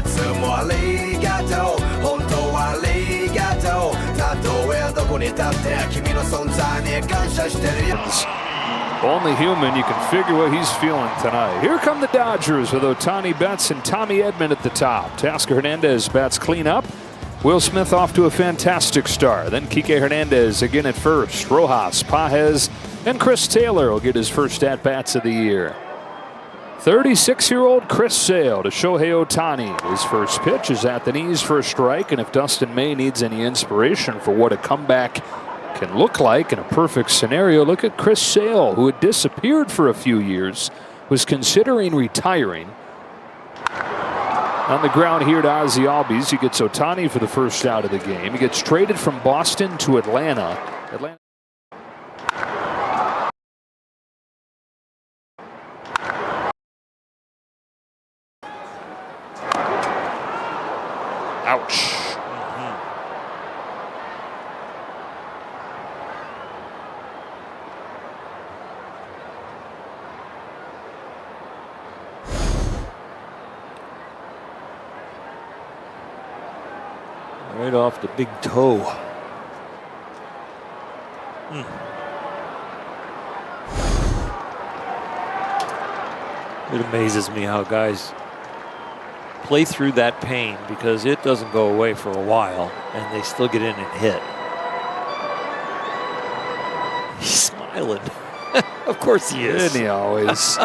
つもありがとう本当はありがとうたとえどこに立って君の存在に感謝してるよ Only human, you can figure what he's feeling tonight. Here come the Dodgers with Ohtani Betts and Tommy Edman at the top. Teoscar Hernandez bats clean up. Will Smith off to a fantastic start. Then Kike Hernandez again at first. Rojas, Pages, and Chris Taylor will get his first at-bats of the year. 36-year-old Chris Sale to Shohei Ohtani. His first pitch is at the knees for a strike, and if Dustin May needs any inspiration for what a comeback can look like in a perfect scenario, look at Chris Sale, who had disappeared for a few years, was considering retiring. On the ground here to Ozzie Albies, he gets Ohtani for the first out of the game. He gets traded from Boston to Atlanta. Ouch. Right off the big toe. It amazes me how guys play through that pain because it doesn't go away for a while and they still get in and hit. He's smiling. Of course he is. Isn't he always?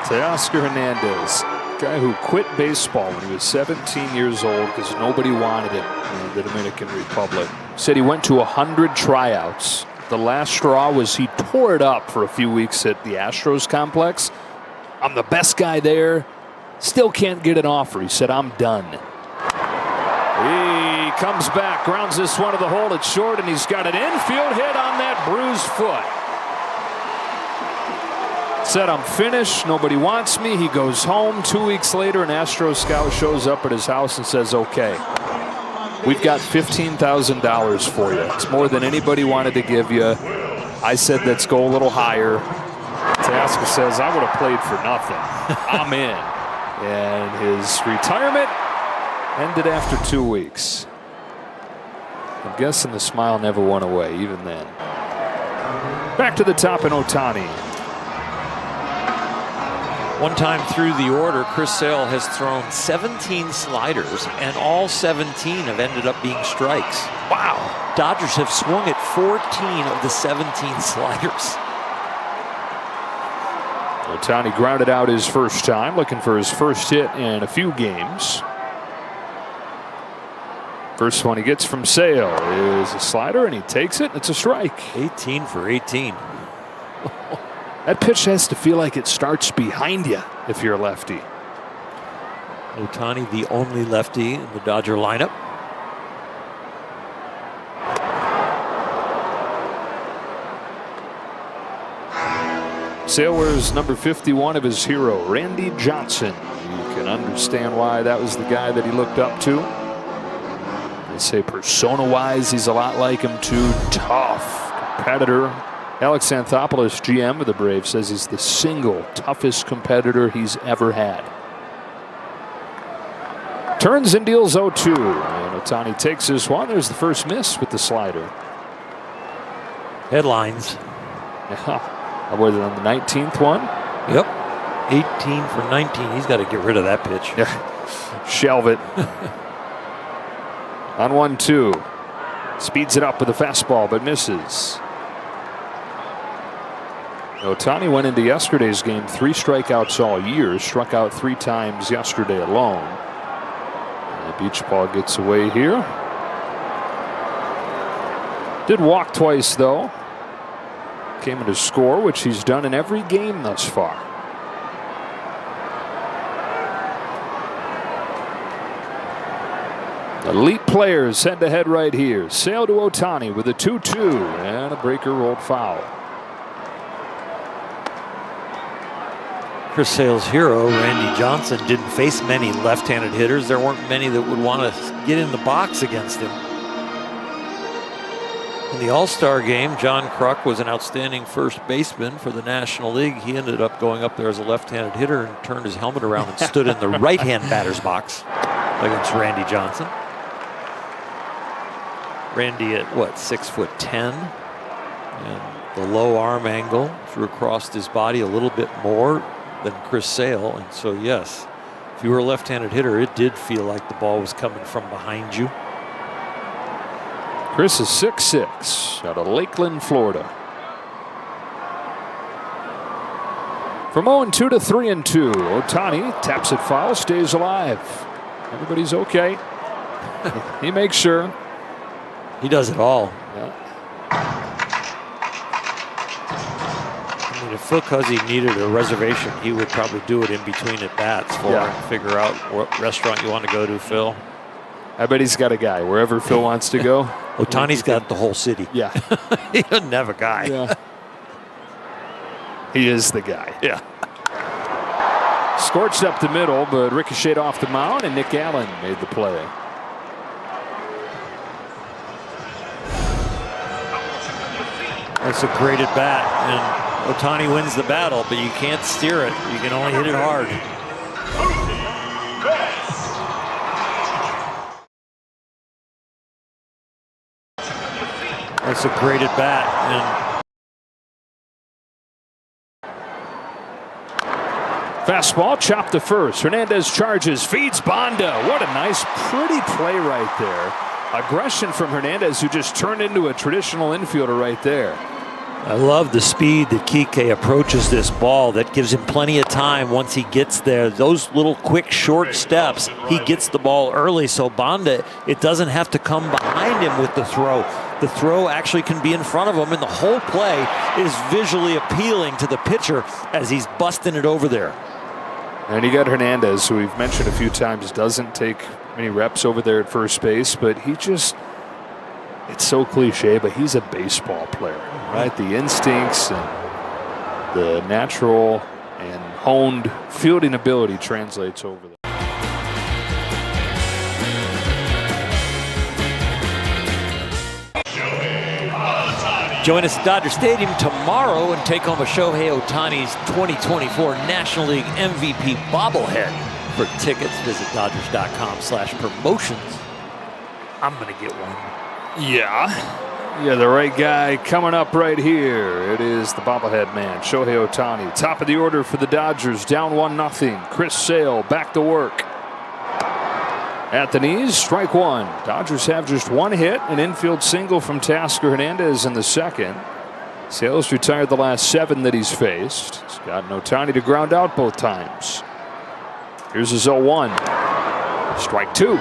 Teoscar Hernandez, guy who quit baseball when he was 17 years old because nobody wanted him in the Dominican Republic. Said he went to 100 tryouts. The last straw was he tore it up for a few weeks at the Astros complex. I'm the best guy there. Still can't get an offer. He said, I'm done. He comes back, grounds this one to the hole at short, and he's got an infield hit on that bruised foot. Said, I'm finished. Nobody wants me. He goes home. 2 weeks later, an Astro scout shows up at his house and says, okay, we've got $15,000 for you. It's more than anybody wanted to give you. I said, let's go a little higher. Teoscar says, I would have played for nothing. I'm in. And his retirement ended after 2 weeks. I'm guessing the smile never went away, even then. Back to the top in Ohtani. One time through the order, Chris Sale has thrown 17 sliders, and all 17 have ended up being strikes. Wow. Dodgers have swung at 14 of the 17 sliders. Ohtani grounded out his first time, looking for his first hit in a few games. First one he gets from Sale is a slider, and he takes it. It's a strike. 18 for 18. That pitch has to feel like it starts behind you if you're a lefty. Ohtani, the only lefty in the Dodger lineup. Sale wears number 51 of his hero, Randy Johnson. You can understand why that was the guy that he looked up to. They say persona-wise, he's a lot like him too. Tough competitor. Alex Anthopoulos, GM of the Braves, says he's the single toughest competitor he's ever had. Turns and deals 0-2. And Ohtani takes this one. There's the first miss with the slider. Headlines. Yeah. Was it on the 19th one? Yep. 18 for 19. He's got to get rid of that pitch. Yeah. Shelve it. On 1-2. Speeds it up with a fastball, but misses. Ohtani went into yesterday's game 3 strikeouts all year, struck out 3 times yesterday alone. And the beach ball gets away here. Did walk twice though. Came in to score, which he's done in every game thus far. Elite players head to head right here. Sale to Ohtani with a 2-2 and a breaker rolled foul. Chris Sale's hero, Randy Johnson, didn't face many left-handed hitters. There weren't many that would want to get in the box against him. In the All-Star game, John Kruk was an outstanding first baseman for the National League. He ended up going up there as a left-handed hitter and turned his helmet around and stood in the right-hand batter's box against Randy Johnson. Randy at, 6'10", and the low arm angle threw across his body a little bit more than Chris Sale. And so, yes, if you were a left-handed hitter, it did feel like the ball was coming from behind you. Chris is 6'6", out of Lakeland, Florida. From 0-2 to 3-2, Ohtani taps it foul, stays alive. Everybody's okay. He makes sure. He does it all. Yeah. I mean, if Phil Cuzzy needed a reservation, he would probably do it in between at bats for him. Figure out what restaurant you want to go to, Phil. I bet he's got a guy wherever Phil wants to go. Ohtani's got the whole city. Yeah. He doesn't have a guy. Yeah. He is the guy. Yeah. Scorched up the middle, but ricocheted off the mound, and Nick Allen made the play. That's a great at bat, and Ohtani wins the battle, but you can't steer it. You can only hit it hard. That's a great at bat, and fastball chopped to first. Hernandez charges, feeds Bonda. What a nice, pretty play right there. Aggression from Hernandez, who just turned into a traditional infielder right there. I love the speed that Kike approaches this ball. That gives him plenty of time once he gets there. Those little quick short steps, he gets the ball early, so Bonda, it doesn't have to come behind him with the throw. The throw actually can be in front of him, and the whole play is visually appealing to the pitcher as he's busting it over there. And you got Hernandez, who we've mentioned a few times, doesn't take many reps over there at first base, but he just, it's so cliche, but he's a baseball player, right? The instincts and the natural and honed fielding ability translates over there. Join us at Dodger Stadium tomorrow and take home a Shohei Ohtani's 2024 National League MVP bobblehead. For tickets, visit Dodgers.com/promotions. I'm going to get one. Yeah, the right guy coming up right here. It is the bobblehead man, Shohei Ohtani. Top of the order for the Dodgers, down 1-0. Chris Sale back to work. At the knees, strike one. Dodgers have just one hit, an infield single from Tasker Hernandez in the second. Sale's retired the last 7 that he's faced. He's got Ohtani to ground out both times. Here's his 0-1. Strike two.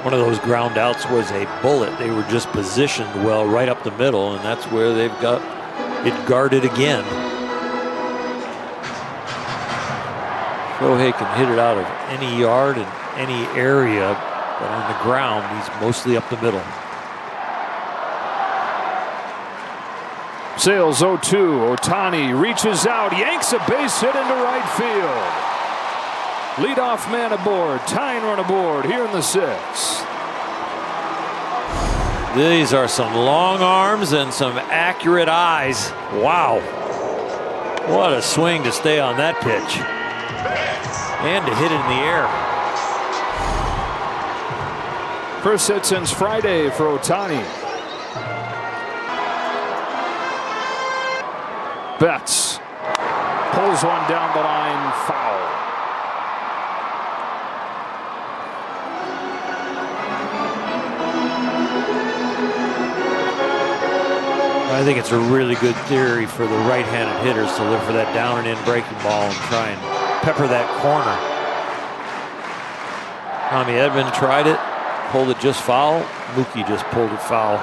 One of those ground outs was a bullet. They were just positioned well right up the middle, and that's where they've got it guarded again. Shohei can hit it out of any yard and any area, but on the ground, he's mostly up the middle. Sales 0-2. Ohtani reaches out, yanks a base hit into right field. Leadoff man aboard, tying run aboard here in the 6th. These are some long arms and some accurate eyes. Wow. What a swing to stay on that pitch. And to hit it in the air. First hit since Friday for Ohtani. Betts pulls one down the line, foul. I think it's a really good theory for the right-handed hitters to look for that down and in breaking ball and try and pepper that corner. Tommy Edman tried it, pulled it just foul. Mookie just pulled it foul.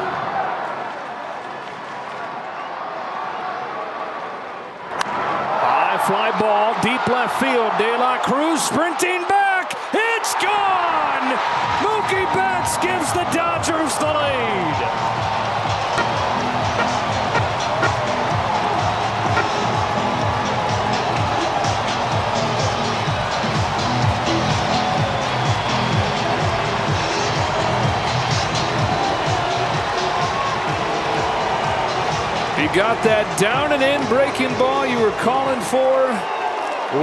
High fly ball, deep left field. De La Cruz sprinting back. It's gone! Mookie Betts gives the Dodgers the lead. got that down and in breaking ball you were calling for.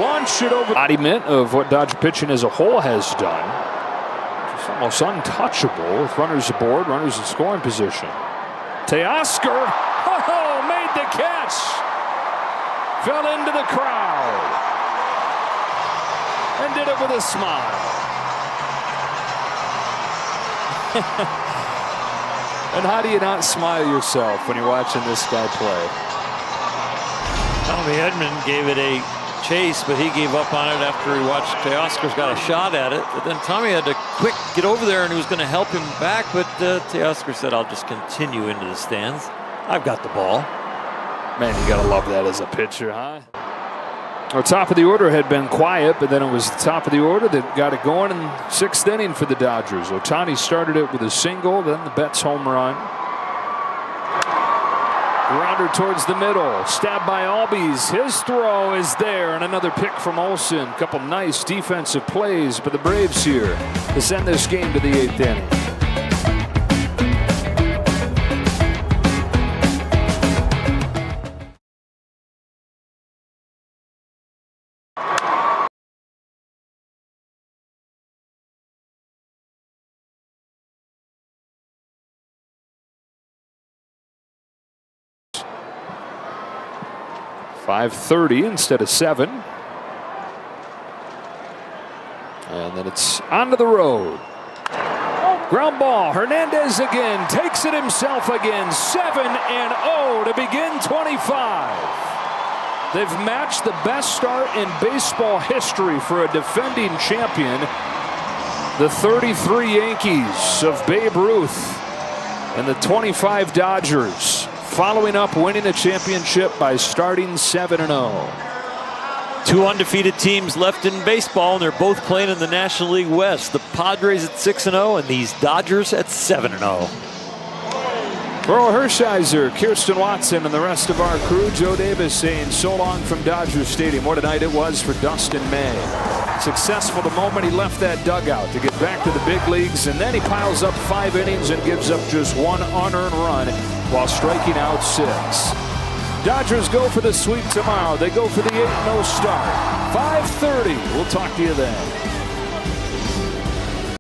Launch it over. Embodiment of what Dodger pitching as a whole has done. It's almost untouchable with runners aboard, runners in scoring position. Teoscar, made the catch. Fell into the crowd. And did it with a smile. And how do you not smile yourself when you're watching this guy play? Tommy Edman gave it a chase, but he gave up on it after he watched Teoscar's got a shot at it. But then Tommy had to quick get over there, and he was going to help him back, but Teoscar said, I'll just continue into the stands. I've got the ball. Man, you got to love that as a pitcher, huh? Our top of the order had been quiet, but then it was the top of the order that got it going in sixth inning for the Dodgers. Ohtani started it with a single, then the Betts home run. Grounder towards the middle, stabbed by Albies. His throw is there, and another pick from Olsen. A couple nice defensive plays by the Braves here to send this game to the eighth inning. .530 instead of 7. And then it's onto the road. Ground ball. Hernandez again. Takes it himself again. 7-0 to begin 25. They've matched the best start in baseball history for a defending champion. The 33 Yankees of Babe Ruth and the 25 Dodgers, following up winning a championship by starting 7-0. Two undefeated teams left in baseball, and they're both playing in the National League West. The Padres at 6-0, and these Dodgers at 7-0. For Earl Hershiser, Kirsten Watson, and the rest of our crew, Joe Davis saying so long from Dodger Stadium. What a night it was for Dustin May. Successful the moment he left that dugout to get back to the big leagues, and then he piles up 5 innings and gives up just 1 unearned run while striking out 6. Dodgers go for the sweep tomorrow. They go for the 8-0 start. 5:30. We'll talk to you then.